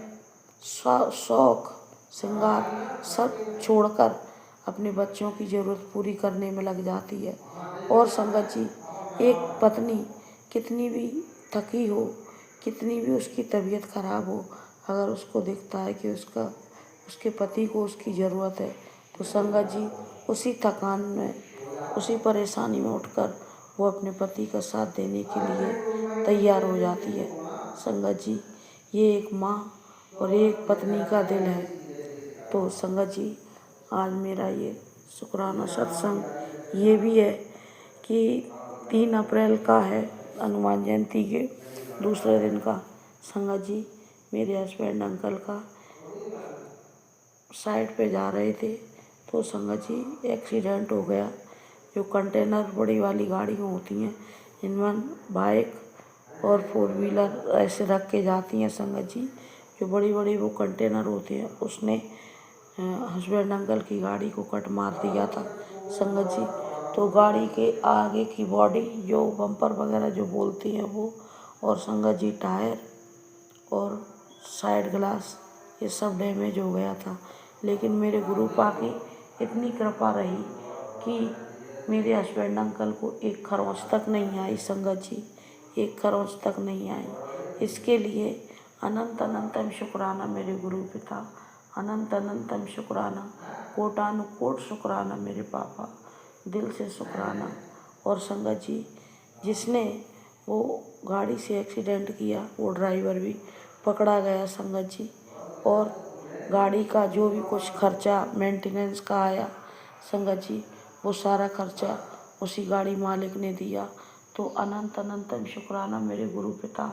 शौक श्रृंगार सब छोड़कर अपने बच्चों की ज़रूरत पूरी करने में लग जाती है। और संगत जी, एक पत्नी कितनी भी थकी हो, कितनी भी उसकी तबीयत खराब हो, अगर उसको दिखता है कि उसके पति को उसकी ज़रूरत है, तो संगत जी उसी थकान में, उसी परेशानी में उठकर वो अपने पति का साथ देने के लिए तैयार हो जाती है। संगत जी, ये एक माँ और एक पत्नी का दिल है। तो संगत जी, आज मेरा ये शुक्राना सत्संग ये भी है कि 3 अप्रैल का है, हनुमान जयंती के दूसरे दिन का। संगत जी, मेरे हस्बैंड अंकल का साइड पे जा रहे थे, तो संगत जी एक्सीडेंट हो गया। जो कंटेनर बड़ी वाली गाड़ियाँ होती हैं, इनमें बाइक और 4 व्हीलर ऐसे रख के जाती हैं संगत जी, जो बड़ी बड़ी वो कंटेनर होते हैं, उसने हस्बैंड अंकल की गाड़ी को कट मार दिया था संगत जी। तो गाड़ी के आगे की बॉडी, जो बम्पर वगैरह जो बोलती हैं वो, और संगत जी टायर और साइड ग्लास ये सब डैमेज हो गया था। लेकिन मेरे गुरु पा की इतनी कृपा रही कि मेरे हस्बैंड अंकल को एक खरोंच तक नहीं आई संगत जी, एक खरोंच तक नहीं आई। इसके लिए अनंत अनंतम शुक्राना मेरे गुरु पिता, अनंत अनंतम शुक्राना, कोटानुकोट शुक्राना मेरे पापा, दिल से शुक्राना। और संगत जी, जिसने वो गाड़ी से एक्सीडेंट किया वो ड्राइवर भी पकड़ा गया संगत जी। और गाड़ी का जो भी कुछ खर्चा मेंटेनेंस का आया संगत जी, वो सारा खर्चा उसी गाड़ी मालिक ने दिया। तो अनंत अनंतम शुक्राना मेरे गुरु पिता,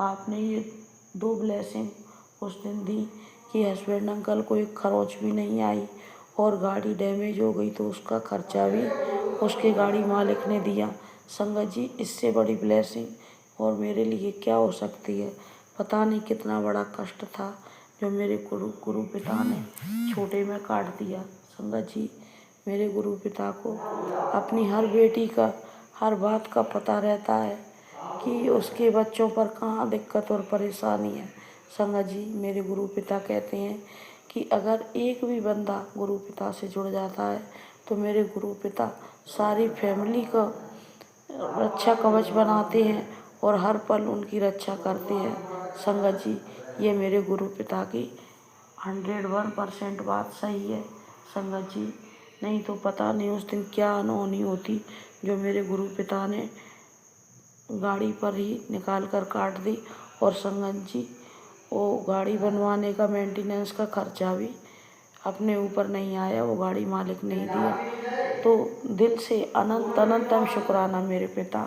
आपने ये 2 ब्लेसिंग उस दिन दी कि हस्बैंड अंकल को एक खरोच भी नहीं आई और गाड़ी डैमेज हो गई तो उसका खर्चा भी उसके गाड़ी मालिक ने दिया। संगत जी, इससे बड़ी ब्लेसिंग और मेरे लिए क्या हो सकती है। पता नहीं कितना बड़ा कष्ट था जो मेरे गुरु पिता ने छोटे में काट दिया। संगत जी, मेरे गुरु पिता को अपनी हर बेटी का हर बात का पता रहता है कि उसके बच्चों पर कहाँ दिक्कत और परेशानी है। संगत जी, मेरे गुरु पिता कहते हैं कि अगर एक भी बंदा गुरु पिता से जुड़ जाता है तो मेरे गुरु पिता सारी फैमिली का रक्षा कवच बनाते हैं और हर पल उनकी रक्षा करते हैं। संगत जी, ये मेरे गुरु पिता की 101% बात सही है संगत जी। नहीं तो पता नहीं उस दिन क्या अनहोनी होती जो मेरे गुरु पिता ने गाड़ी पर ही निकाल कर काट दी। और संगत जी, वो गाड़ी बनवाने का मेंटेनेंस का खर्चा भी अपने ऊपर नहीं आया, वो गाड़ी मालिक नहीं दिया। तो दिल से अनंत अनंतम शुक्राना मेरे पिता।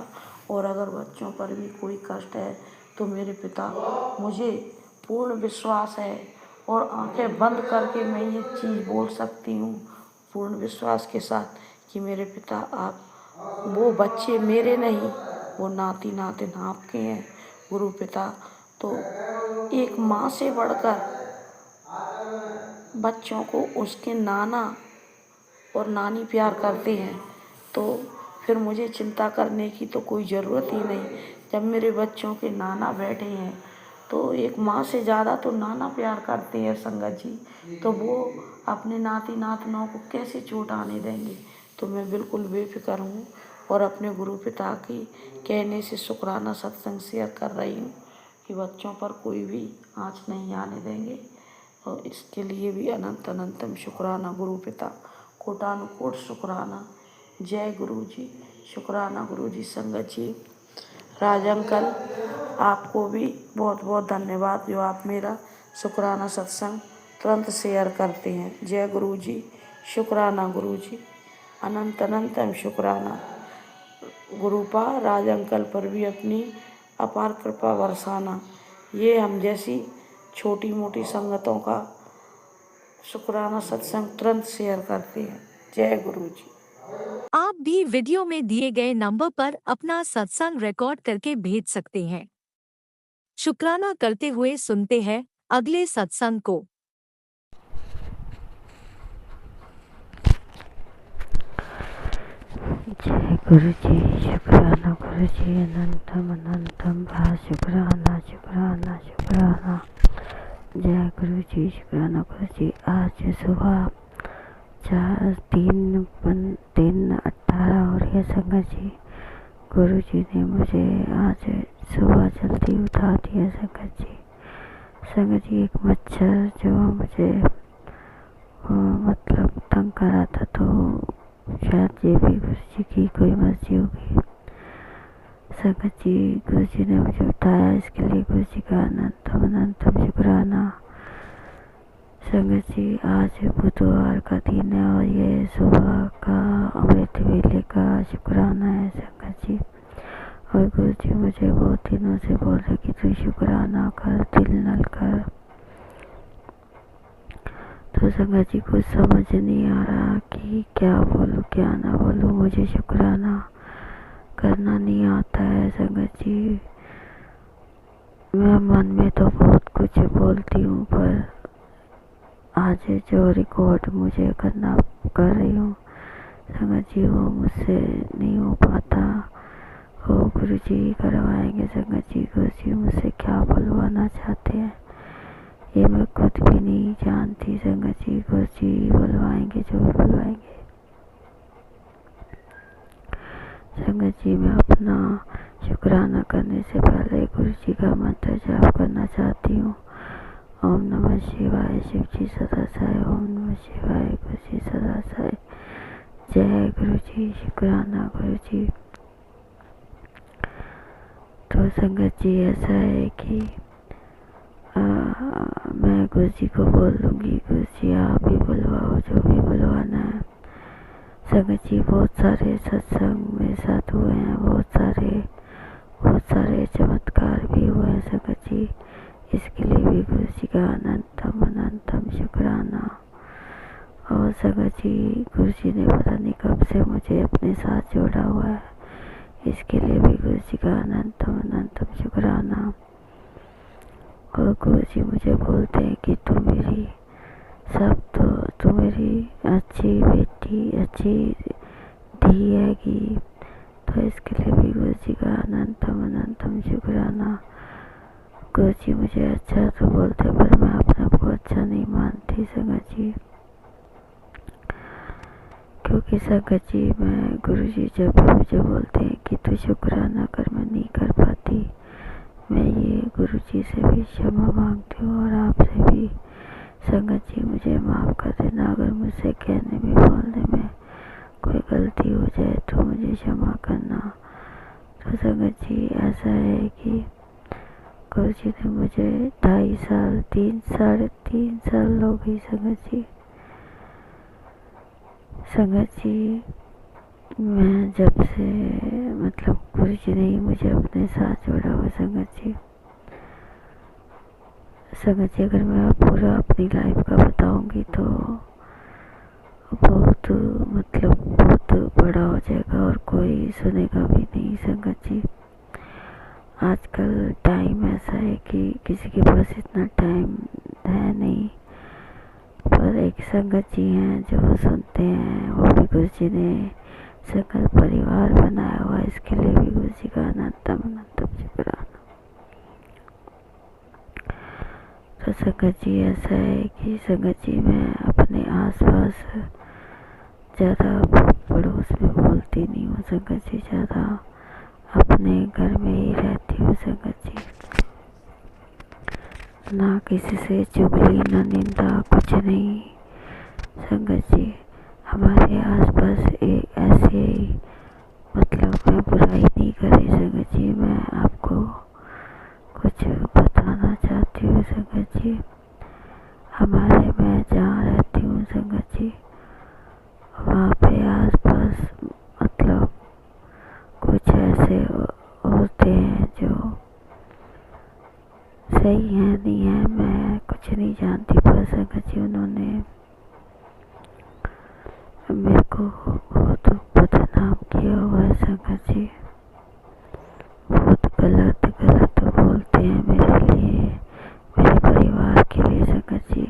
और अगर बच्चों पर भी कोई कष्ट है तो मेरे पिता, मुझे पूर्ण विश्वास है और आंखें बंद करके मैं ये चीज़ बोल सकती हूँ पूर्ण विश्वास के साथ कि मेरे पिता, आप, वो बच्चे मेरे नहीं, वो नाती नातिन आपके हैं गुरु पिता। तो एक माँ से बढ़कर बच्चों को उसके नाना और नानी प्यार करते हैं, तो फिर मुझे चिंता करने की तो कोई ज़रूरत ही नहीं। जब मेरे बच्चों के नाना बैठे हैं तो एक माँ से ज़्यादा तो नाना प्यार करते हैं संगत जी, तो वो अपने नाती नातनों को कैसे चोट आने देंगे। तो मैं बिल्कुल बेफिक्र हूँ और अपने गुरु पिता की कहने से शुक्राना सत्संग शेयर कर रही हूँ कि बच्चों पर कोई भी आँच नहीं आने देंगे। और इसके लिए भी अनंत अनंतम शुक्राना गुरु पिता, कोटानुकोट शुक्राना। जय गुरु जी, शुक्राना गुरु जी। संगत जी, राज अंकल, आपको भी बहुत बहुत धन्यवाद जो आप मेरा शुक्राना सत्संग तुरंत शेयर करते हैं। जय गुरु जी, शुक्राना गुरु जी, अनंत अनंतम शुक्राना। गुरुपा राज अंकल पर भी अपनी अपार कृपा बरसाना। ये हम जैसी छोटी मोटी संगतों का शुक्राना सत्संग तुरंत शेयर करते हैं। जय गुरु जी। आप भी वीडियो में दिए गए नंबर पर अपना सत्संग रिकॉर्ड करके भेज सकते हैं। शुक्राना करते हुए सुनते हैं अगले सत्संग को। जय गुरु जी, शुक्राना गुरु जी, अनंतम अनंतम भा शुक्राना शुक्राना शुक्राना। जय गुरु जी, शुक्राना गुरु जी। आज सुबह 3:18 हो रही है संगत जी। गुरु जी ने मुझे आज सुबह जल्दी उठा दिया संगत जी। संगत जी एक मच्छर जो मुझे मतलब तंग कर रहा था, तो शायद ये भी गुरु जी की कोई मर्जी होगी। संगत जी गुरु जी ने मुझे उठाया, इसके लिए गुरु जी का अनंतम अनंतम शुक्राना। संगत जी आज बुधवार का दिन है और ये सुबह का अमृत वेले का शुक्राना है संगत जी। और गुरु जी मुझे बहुत दिनों से बोल रहे कि तू शुक्राना कर, दिल नल कर। तो संगत जी कुछ समझ नहीं आ रहा कि क्या बोलूं क्या ना बोलूं। मुझे शुक्राना करना नहीं आता है संगत जी। मैं मन में तो बहुत कुछ बोलती हूँ, पर आज जो रिकॉर्ड मुझे करना कर रही हूँ संगत जी, वो मुझसे नहीं हो पाता। वो गुरु जी करवाएंगे संगत जी। गुरु जी मुझसे क्या बुलवाना चाहते हैं ये मैं खुद भी नहीं जानती संगत जी। गुरु जी बुलवाएंगे जो भी बुलवाएंगे संगत जी। मैं अपना शुक्राना करने से पहले गुरु जी का मंत्र जाप करना चाहती हूँ। ओम नमः शिवाय, शिव जी सदा साय। ओम नमः शिवाय, गुरु जी सदा साय। जय गुरु जी, शुक्राना गुरु जी। तो संगत जी ऐसा है कि मैं गुरु जी को बोल दूँगी, गुरु जी आप भी बुलवाओ जो भी बुलवाना है। संगत जी बहुत सारे सत्संग में साथ हुए हैं, बहुत सारे चमत्कार भी हुए हैं संगत जी। इसके लिए भी गुरु जी का अनंतम अनंतम शुक्राना। और संगत जी गुरु जी ने पता नहीं कब से मुझे अपने साथ जोड़ा हुआ है, इसके लिए भी गुरु जी का अनंतम अनंतम शुक्राना। और गुरु जी मुझे बोलते हैं कि तू मेरी तू मेरी अच्छी बेटी, अच्छी धी हैगी। तो इसके लिए भी गुरु जी का अनंतम अनंतम शुक्राना। गुरु जी मुझे अच्छा तो बोलते, पर मैं अपने आप को अच्छा नहीं मानती संगत जी। क्योंकि संगत जी मैं गुरु जी जब भी मुझे बोलते हैं कि तू शुक्राना कर, मैं नहीं कर पाती। मैं ये गुरु जी से भी क्षमा मांगती हूँ और आपसे भी संगत जी मुझे माफ़ कर देना। अगर मुझसे कहने में बोलने में कोई गलती हो जाए तो मुझे क्षमा करना। तो संगत जी ऐसा है कि गुरु जी ने मुझे 2.5 साल 3 साल हो गई संगत जी। संगत जी मैं जब से मतलब गुरु जी ने ही मुझे अपने साथ जोड़ा हुआ संगत जी। संगत जी अगर मैं पूरा अपनी लाइफ का बताऊंगी तो बहुत बड़ा हो जाएगा और कोई सुनेगा भी नहीं संगत जी। आजकल टाइम ऐसा है कि किसी के पास इतना टाइम है नहीं, पर एक संगत जी हैं जो सुनते हैं। वो भी गुरु जी ने संगत परिवार बनाया हुआ, इसके लिए भी गुरु जी का अनंतम अनंतम शुक्राना। तो संगत जी ऐसा है कि संगत जी मैं अपने आसपास ज़्यादा पड़ोस में बोलती नहीं हूँ संगत जी, ज़्यादा अपने घर में ही रहती हूँ संगत जी। ना किसी से चुगली ना निंदा कुछ नहीं संगत जी। हमारे आसपास एक ऐसे मैं बुराई नहीं करी संगत जी। मैं आपको कुछ बताना चाहती हूँ संगत जी। मैं जहाँ रहती हूँ संगत जी, वहाँ पे आसपास कुछ ऐसे होते हैं जो सही है नहीं है, मैं कुछ नहीं जानती, पर संगत जी उन्होंने मेरे को बहुत बदनाम किया हुआ है संगत जी। बहुत गलत बोलते हैं मेरे लिए, मेरे परिवार के लिए संगत जी।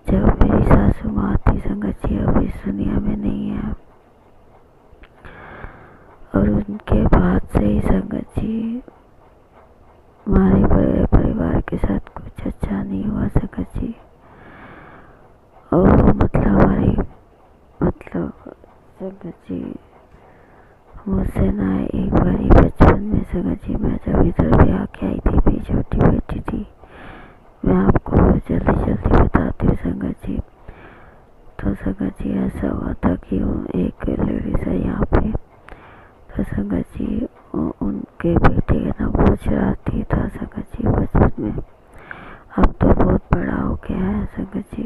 जब मेरी सासू माँ थी संगत जी, अब इस दुनिया में नहीं है, और उनके बाद से ही संगत जी हमारे परिवार के साथ कुछ अच्छा नहीं हुआ संगत जी। और हमारी संगत जी मुझसे ना एक बारी बचपन में संगत जी मैं जब इधर ब्याह के आई थी, मेरी छोटी बेटी थी, मैं आपको जल्दी जल्दी बताती हूँ संगत जी। तो संगत जी ऐसा हुआ था कि एक लेडीज है यहाँ पे, तो संगत जी उनके बेटे ना पूछ रहा था संगत जी बचपन में, अब तो बहुत बड़ा हो गया है संगत जी।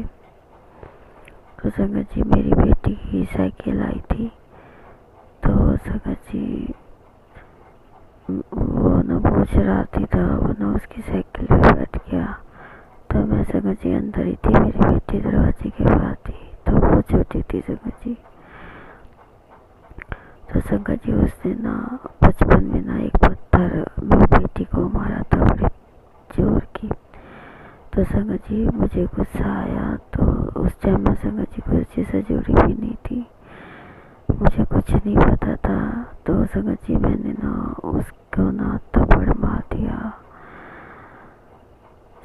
तो संगत जी मेरी बेटी की साइकिल आई थी, तो संगत जी वो ना पूछ रहा था, वो ना उसकी साइकिल पे बैठ गया। तो मैं संगत जी अंदर ही थी, मेरी बेटी दरवाजे के बाहर थी, तो बहुत छोटी थी संगत जी। तो संगत जी उसने ना बचपन में ना एक पत्थर मेरी बेटी को मारा था बड़े जोर की। तो संगत जी मुझे गुस्सा आया, तो उस टाइम मैं संगत जी कुर्सी से जुड़ी भी नहीं थी, मुझे कुछ नहीं पता था। तो संगत जी मैंने ना उसको ना थप्पड़ मार दिया।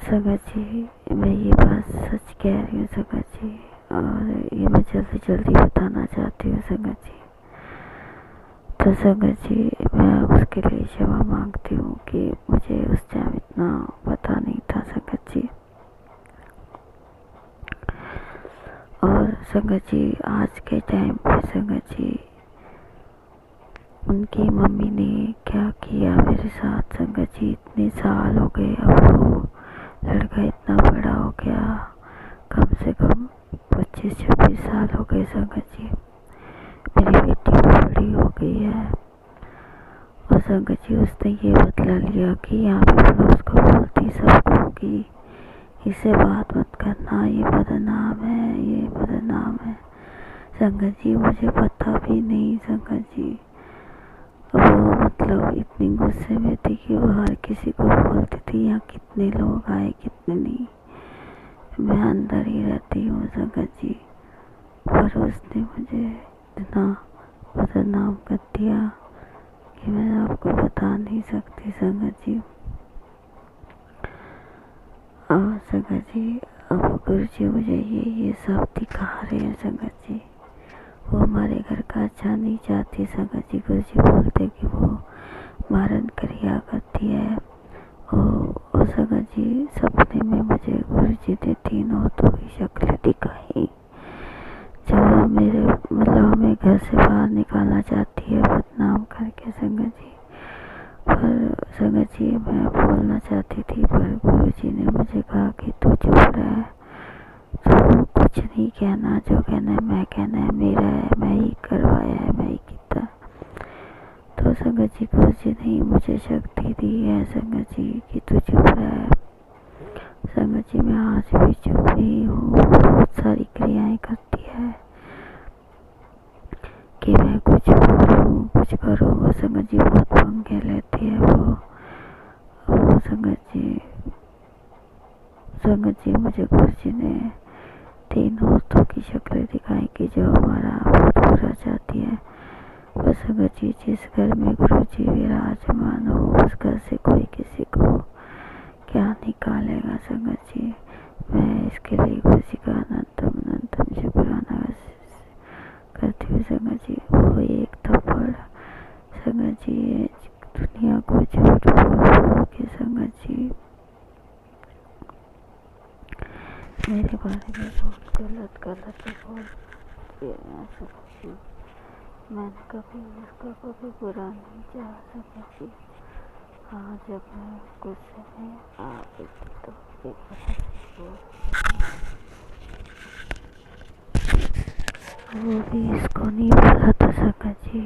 संगत जी मैं ये बात सच कह रही हूँ संगत जी, और ये मैं जल्दी जल्दी बताना चाहती हूँ संगत जी। तो संगत जी मैं उसके लिए क्षमा मांगती हूँ कि मुझे उस टाइम इतना पता नहीं था संगत जी। और संगत जी आज के टाइम पे संगत जी उनकी मम्मी ने क्या किया मेरे साथ संगत जी, इतने साल हो गए, अब वो लड़का इतना बड़ा हो गया, कम से कम 25-26 साल हो गए संगत जी। मेरी बेटी भी बड़ी हो गई है, और संगत जी उसने ये बदला लिया कि यहाँ पे पड़ोस को बोलती सबको कि इससे बात मत करना, ये बदनाम है, ये बदनाम है। संगत जी मुझे पता भी नहीं संगत जी, वो मतलब इतनी गुस्से में थी कि वो हर किसी को बोलती थी यहाँ कितने लोग आए कितने नहीं, मैं अंदर ही रहती हूँ संगत जी। पर उसने मुझे इतना बदनाम कर दिया कि मैं आपको बता नहीं सकती संगत जी। और संगत जी अब गुरु जी मुझे ये सब दिखा रहे हैं संगत जी, वो हमारे घर का अच्छा नहीं चाहती संगत जी। गुरु जी बोलते कि वो मारन क्रिया करती है। और संगत जी सपने में मुझे गुरु जी ने 3 औरतों की शक्ल दिखाई, जो मेरे मतलब हमें घर से बाहर निकालना चाहती है बदनाम करके संगत जी। पर संगत जी मैं बोलना चाहती थी, पर गुरु जी ने मुझे कहा कि तू चुप रह, तो कुछ नहीं कहना, जो कहना है मैं कहना है, मेरा है, मैं ही करवाया है, मैं ही किया। तो संगत जी गुरु जी ने मुझे शक्ति दी है संगत जी कि तू चुप रह। संगत जी मैं आज भी चुप ही हूँ, बहुत सारी क्रियाएं करती है कि मैं कुछ बोलूँ कुछ करूँ, वो संगत जी बहुत पंगे लेती है वो संगत जी मुझे गुरु जी ने 3 औरतों की शक्ल दिखाई कि जो हमारा बहुत बुरा चाहती है। वो संगत जी जिस घर में गुरु जी विराजमान हो उस घर से कोई किसी को क्या निकालेगा संगत जी। मैं इसके लिए गुरु जी का अनंतम अनंतम शुक्राना करती हूँ संगत जी। वो एक थप्पड़ संगत जी दुनिया को झूठ बोल के संगत जी मेरे बारे में बहुत गलत बोलती है संगत जी। मैंने कभी उसका कभी बुरा नहीं चाहा संगत जी। हाँ जब मैं गुस्से में आ गई तो वो भी इसको नहीं बोला था संगत जी।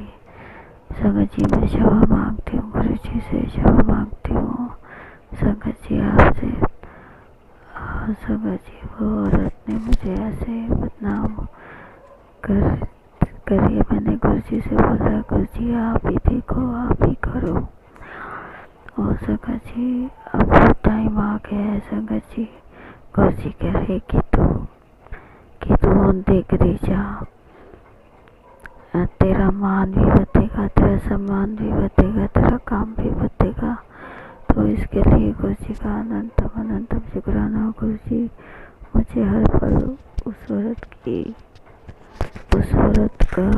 संगत जी मैं क्षमा मांगती हूँ गुरु जी से, क्षमा मांगती हूँ संगत जी आपसे। संगत जी वो औरत ने मुझे ऐसे बदनाम करिए, मैंने गुरु जी से बोला गुरु जी आप ही देखो आप ही करो। और संगत जी अब वो टाइम आ गया है संगत जी, गुरु जी कह रहे कि तू देख रही जा, तेरा मान भी बढ़ेगा, तेरा सम्मान भी बढ़ेगा, तेरा काम भी बढ़ेगा। तो इसके लिए गुरु जी का अनंतम अनंतम शुक्राना। गुरु जी मुझे हर पल उस औरत की उस औरत का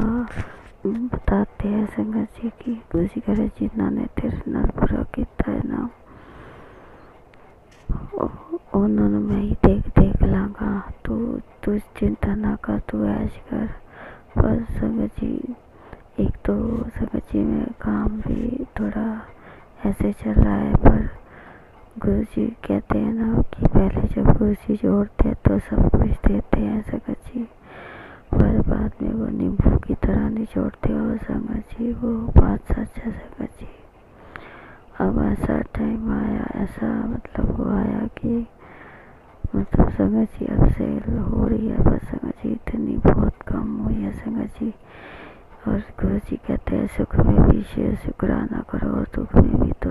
बताते हैं संगत जी की गुरु जी कह रहे जिन्ना ने तेरे नाल बुरा किया है ना उन्होंने मैं ही देख लांगा, तू चिंता ना कर, तू ऐश कर। पर संगत जी एक तो संगत जी में काम भी थोड़ा ऐसे चल रहा है, पर गुरु जी कहते हैं ना कि पहले जब गुरु जी जोड़ते हैं तो सब कुछ देते हैं संगत जी, पर बाद में वो नींबू की तरह नहीं जोड़ते और संगत जी वो बात सच है संगत जी। अब ऐसा टाइम आया, ऐसा मतलब वो आया कि मतलब संगत जी अब सेल हो रही है, पर संगत जी इतनी बहुत कम हुई है संगत जी। और गुरु जी कहते हैं सुख में भी शुक्राना करो और दुख में भी। तो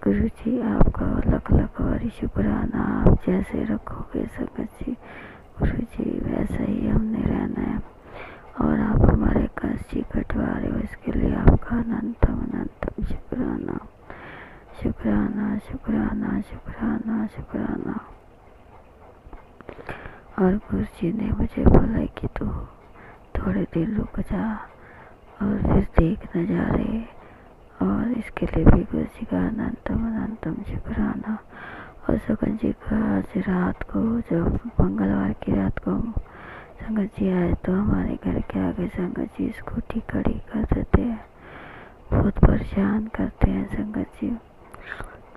गुरु जी आपका लख लख वारी शुक्राना, आप जैसे रखोगे संगत जी गुरु जी वैसा ही हमने रहना है। और आप हमारे कष्ट जी कटवा रहे हो, इसके लिए आपका अनंतम अनंतम शुक्राना शुक्राना शुक्राना शुक्राना शुक्राना। और गुरु जी ने मुझे बोला कि तू थोड़े दिन रुक जा और फिर देख नज़ारे, और इसके लिए भी गुरु जी का अनंतम अनंतम शुक्राना। और संगत जी का आज रात को जब मंगलवार की रात को संगत जी आए तो हमारे घर के आगे संगत जी स्कूटी खड़ी कर देते हैं, बहुत परेशान करते हैं संगत जी।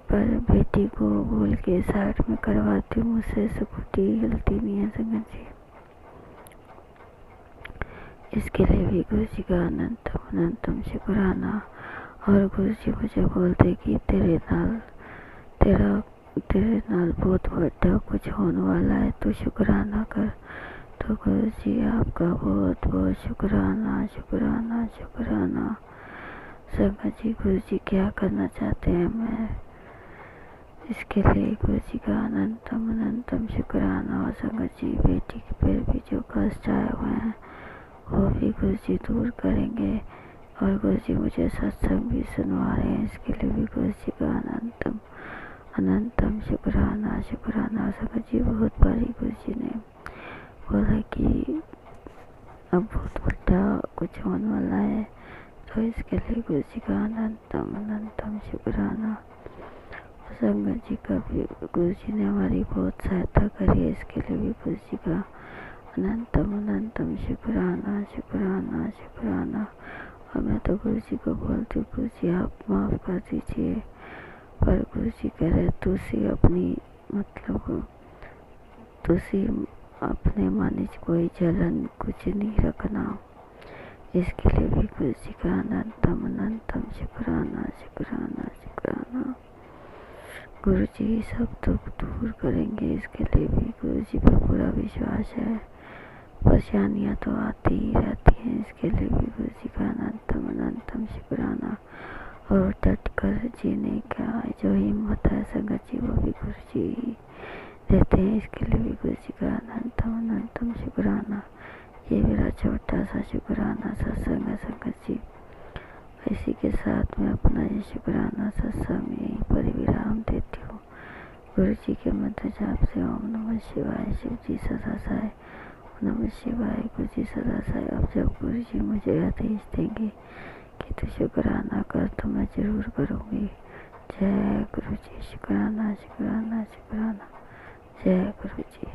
पर बेटी को बोल के साइड में करवाती हूँ, मुझसे स्कूटी हिलती नहीं है संगत जी। इसके लिए भी गुरु जी का अनंतम अनंतम शुक्राना। और गुरु जी मुझे बोलते कि तेरे नाल बहुत बड़ा कुछ होने वाला है, तो शुक्राना कर। तो गुरु जी आपका बहुत बहुत शुक्राना शुक्राना शुक्राना। संगत जी गुरु जी क्या करना चाहते हैं मैं इसके लिए गुरु जी का अनंतम अनंतम शुक्राना। और संगत जी बेटी के पैर भी जो कष्ट आए हुए हैं वो भी गुरु जी दूर करेंगे। और गुरु जी मुझे सत्संग भी सुनवा रहे हैं, इसके लिए भी गुरु जी का अनंतम अनंतम शुक्राना शुक्राना। संगत जी बहुत बारी गुरु जी ने बोला कि अब बहुत बड़ा कुछ होने वाला है, तो इसके लिए गुरु जी का अनंतम अनंतम शुक्राना। संगत जी का भी गुरु जी ने हमारी बहुत सहायता करी है, इसके लिए भी गुरु जी का अनंतम अनंतम शुक्राना शुक्राना शुक्राना। और मैं तो गुरु जी को बोलती हूँ गुरु जी आप माफ़ कर दीजिए, पर गुरु जी कह रहे तुसी अपनी मतलब तुसी अपने मन च कोई जलन कुछ नहीं रखना, इसके लिए भी गुरु जी का अनंतम अनंतम शुक्राना शुक्राना शुक्राना। गुरु जी सब दुख दूर करेंगे, इसके लिए भी गुरु जी पर पूरा विश्वास है। परेशानियाँ तो आती ही रहती हैं, इसके लिए भी गुरु जी का अनंतम अनंतम शुक्राना। और डट कर जीने का जो हिम्मत है संगत जी वो भी गुरु जी देते हैं, इसके लिए भी गुरु जी का अनंतम अनंतम शुक्राना। ये मेरा छोटा सा शुक्राना सत्संग है संगत जी। इसी के साथ मैं अपना ये शुक्राना सत्संग यहीं पर विराम देती हूँ। गुरु जी के मंत्र जाप से ओम नमः शिवाय, शिव जी सदा साय, नमः शिवाय, गुरु जी सदा साय। अब जब गुरु जी मुझे आदेश देंगे कि तू शुक्राना कर तो मैं जरूर करूँगी। जय गुरु जी। शुक्राना शुक्राना शुक्राना। जय गुरु जी।